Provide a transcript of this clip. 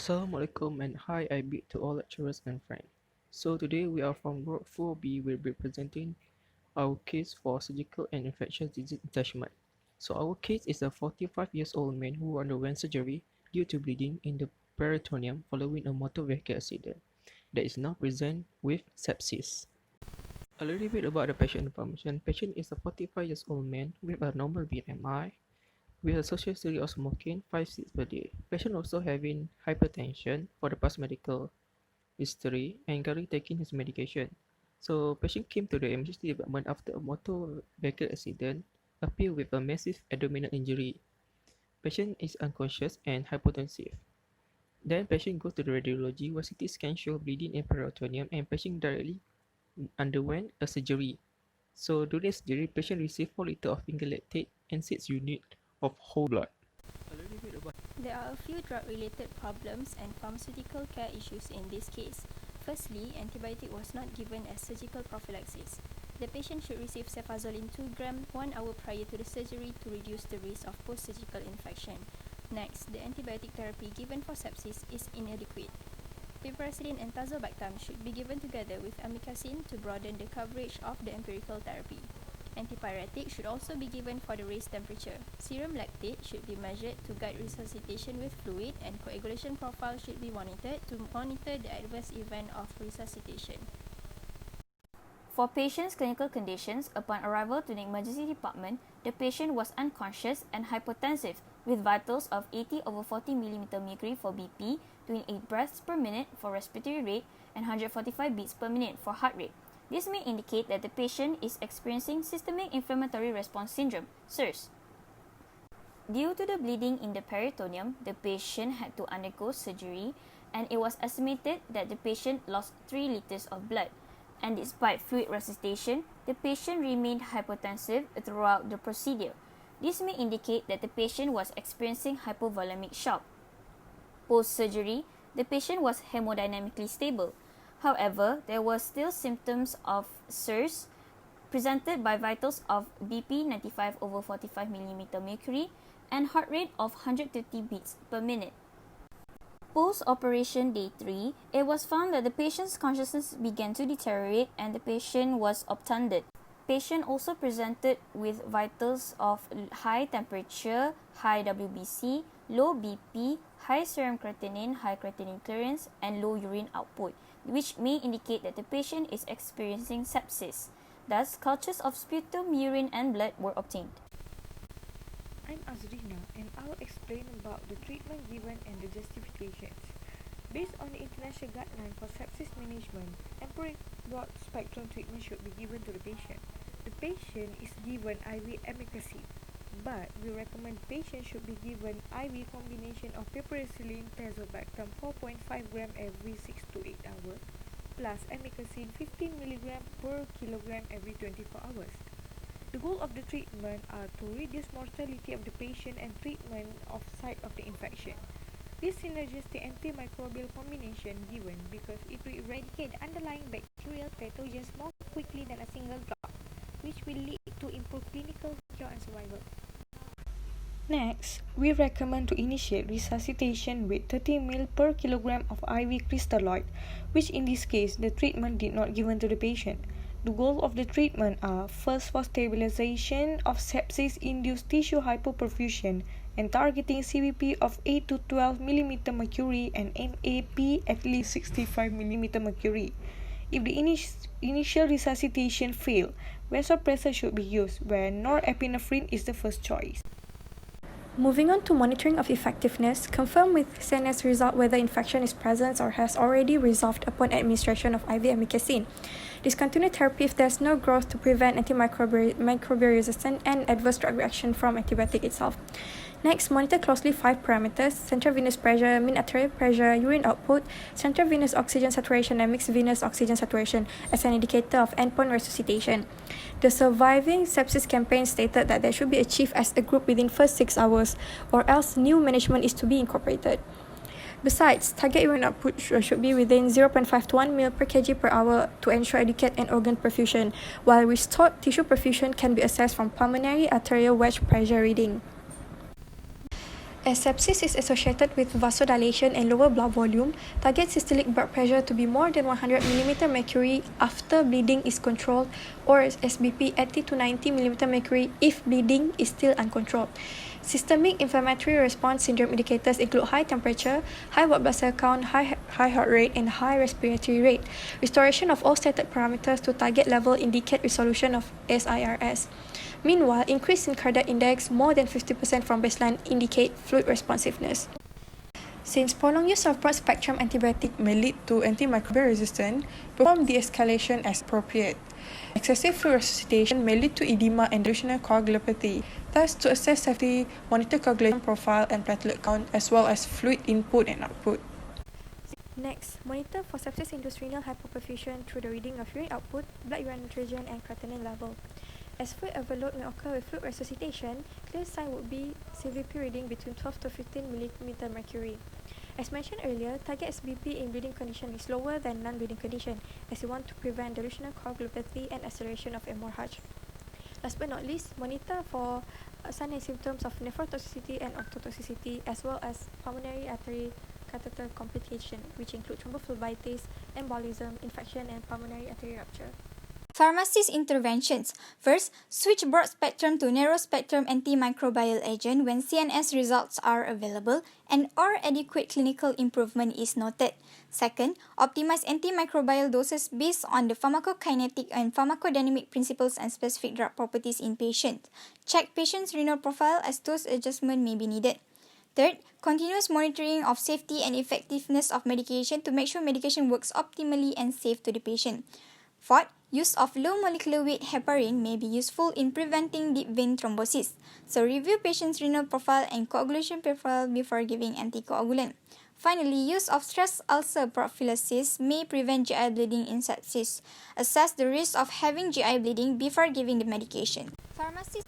Assalamualaikum and hi I bid to all lecturers and friends. So today we are from Group 4B, we'll be presenting our case for surgical and infectious disease detachment. So our case is a 45 years old man who underwent surgery due to bleeding in the peritoneum following a motor vehicle accident that is now present with sepsis. A little bit about the patient information. Patient is a 45 years old man with a normal BMI, with a social history of smoking 5 cigarettes per day. Patient also having hypertension for the past medical history and currently taking his medication. So patient came to the emergency department after a motor vehicle accident, appeared with a massive abdominal injury. Patient is unconscious and hypotensive. Then patient goes to the radiology where CT scan show bleeding in peritoneum and patient directly underwent a surgery. So during surgery, patient received 4 liters of finger lactate and 6 units of whole blood. There are a few drug-related problems and pharmaceutical care issues in this case. Firstly, antibiotic was not given as surgical prophylaxis. The patient should receive cefazolin 2 grams 1 hour prior to the surgery to reduce the risk of post-surgical infection. Next, the antibiotic therapy given for sepsis is inadequate. Piperacillin and tazobactam should be given together with amikacin to broaden the coverage of the empirical therapy. Antipyretic should also be given for the raised temperature. Serum lactate should be measured to guide resuscitation with fluid, and coagulation profile should be monitored to monitor the adverse event of resuscitation. For patient's clinical conditions, upon arrival to the emergency department, the patient was unconscious and hypotensive with vitals of 80 over 40 mm mercury for BP, 28 breaths per minute for respiratory rate, and 145 beats per minute for heart rate. This may indicate that the patient is experiencing systemic inflammatory response syndrome, SIRS. Due to the bleeding in the peritoneum, the patient had to undergo surgery, and it was estimated that the patient lost 3 liters of blood. And despite fluid resuscitation, the patient remained hypotensive throughout the procedure. This may indicate that the patient was experiencing hypovolemic shock. Post-surgery, the patient was hemodynamically stable. However, there were still symptoms of SIRS presented by vitals of BP 95 over 45 mm mercury and heart rate of 130 beats per minute. Post-operation day 3, it was found that the patient's consciousness began to deteriorate and the patient was obtunded. Patient also presented with vitals of high temperature, high WBC, low BP, high serum creatinine, high creatinine clearance, and low urine output, which may indicate that the patient is experiencing sepsis. Thus, cultures of sputum, urine, and blood were obtained. I'm Azrina and I'll explain about the treatment given and the justifications. Based on the international guideline for sepsis management, empiric broad-spectrum treatment should be given to the patient. The patient is given IV amikacin, but we recommend patient should be given IV combination of piperacillin tazobactam 4.5 gram every 6 to 8 hours, plus amikacin 15 mg per kilogram every 24 hours. The goal of the treatment are to reduce mortality of the patient and treatment of site of the infection. This synergistic antimicrobial combination given because it will eradicate the underlying bacterial pathogens more quickly than a single drug, which will lead to improved clinical cure and survival. Next, we recommend to initiate resuscitation with 30 ml per kilogram of IV crystalloid, which in this case the treatment did not given to the patient. The goal of the treatment are first for stabilization of sepsis-induced tissue hypoperfusion and targeting CBP of 8 to 12 mm mercury and MAP at least 65 mm mercury. If the initial resuscitation fail, vasopressor should be used, where norepinephrine is the first choice. Moving on to monitoring of effectiveness, confirm with CNS result whether infection is present or has already resolved upon administration of IV amikacin. Discontinue therapy if there is no growth to prevent antimicrobial resistance and adverse drug reaction from antibiotic itself. Next, monitor closely 5 parameters: central venous pressure, mean arterial pressure, urine output, central venous oxygen saturation, and mixed venous oxygen saturation as an indicator of endpoint resuscitation. The Surviving Sepsis campaign stated that they should be achieved as a group within first 6 hours, or else new management is to be incorporated. Besides, target urine output should be within 0.5 to 1 ml per kg per hour to ensure adequate and organ perfusion, while restored tissue perfusion can be assessed from pulmonary arterial wedge pressure reading. As sepsis is associated with vasodilation and lower blood volume, target systolic blood pressure to be more than 100 mm mercury after bleeding is controlled, or SBP 80 to 90 mm mercury if bleeding is still uncontrolled. Systemic inflammatory response syndrome indicators include high temperature, high white blood cell count, high heart rate, and high respiratory rate. Restoration of all stated parameters to target level indicate resolution of SIRS. Meanwhile, increase in cardiac index more than 50% from baseline indicate fluid responsiveness. Since prolonged use of broad-spectrum antibiotic may lead to antimicrobial resistance, perform de-escalation as appropriate. Excessive fluid resuscitation may lead to edema and dilutional coagulopathy. Thus, to assess safety, monitor coagulation profile and platelet count, as well as fluid input and output. Next, monitor for sepsis-induced renal hypoperfusion through the reading of urine output, blood urine nitrogen, and creatinine level. As fluid overload may occur with fluid resuscitation, clear sign would be CVP reading between 12 to 15 mm mercury. As mentioned earlier, target SBP in bleeding condition is lower than non-bleeding condition, as we want to prevent dilutional coagulopathy and acceleration of hemorrhage. Last but not least, monitor for signs and symptoms of nephrotoxicity and ototoxicity, as well as pulmonary artery catheter complication, which include thrombophlebitis, embolism, infection, and pulmonary artery rupture. Pharmacist interventions. First, switch broad spectrum to narrow spectrum antimicrobial agent when CNS results are available and or adequate clinical improvement is noted. Second, optimize antimicrobial doses based on the pharmacokinetic and pharmacodynamic principles and specific drug properties in patients. Check patient's renal profile as dose adjustment may be needed. Third, continuous monitoring of safety and effectiveness of medication to make sure medication works optimally and safe to the patient. Fourth, use of low molecular weight heparin may be useful in preventing deep vein thrombosis. So review patient's renal profile and coagulation profile before giving anticoagulant. Finally, use of stress ulcer prophylaxis may prevent GI bleeding in sepsis. Assess the risk of having GI bleeding before giving the medication. Pharmacist